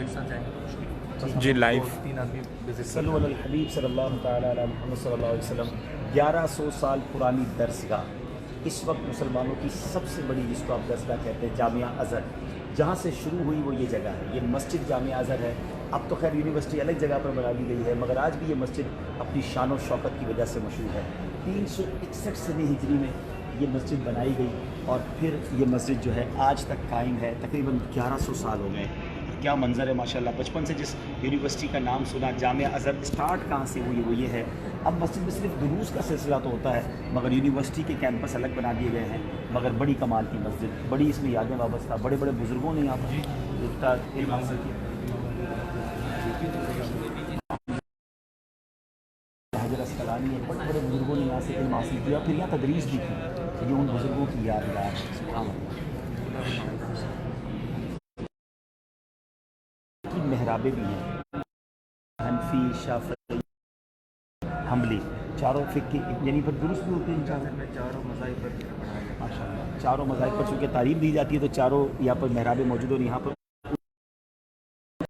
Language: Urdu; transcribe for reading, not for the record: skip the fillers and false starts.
ایک ساتھ جائیں گے جی لائیو 3 آدمی وزٹ صلو علی الحبیب صلی اللہ تعالیٰ علی محمد صلی اللہ علیہ وسلم 1100 سال پرانی درسگاہ، اس وقت مسلمانوں کی سب سے بڑی، جس کو آپ درسگاہ کہتے ہیں، جامعہ ازہر جہاں سے شروع ہوئی وہ یہ جگہ ہے. یہ مسجد جامعہ ازہر ہے. اب تو خیر یونیورسٹی الگ جگہ پر بنا دی گئی ہے، مگر آج بھی یہ مسجد اپنی شان و شوکت کی وجہ سے مشہور ہے. 361 سنی ہجری میں یہ مسجد بنائی گئی اور پھر یہ مسجد جو ہے آج تک قائم ہے. تقریباً 1100 سال ہو گئے. کیا منظر ہے ماشاءاللہ. بچپن سے جس یونیورسٹی کا نام سنا، جامعہ ازہر، اسٹارٹ کہاں سے ہوئی وہ یہ ہے. اب مسجد میں صرف دروس کا سلسلہ تو ہوتا ہے، مگر یونیورسٹی کے کیمپس الگ بنا دیے گئے ہیں. مگر بڑی کمال کی مسجد، بڑی اس میں یادیں وابستہ، بڑے بڑے بزرگوں نے یہاں پر علم حاصل کیا. حجر اسقلانی ہے، بڑے بڑے بزرگوں نے یہاں سے علم حاصل کیا، پھر یہاں تدریس بھی کی. یہ ان بزرگوں کی یادگار. سبحان اللہ. کی محرابیں بھی ہیں، حنفی، شافعی، حنبلی، چاروں فقہ، یعنی پر درست بھی ہوتے ہیں. چاروں مذاہب پر پڑھایا گیا. ماشاء اللہ چاروں مذاہب پر چونکہ تعلیم دی جاتی ہے تو چاروں یہاں پر محرابیں موجود اور یہاں پر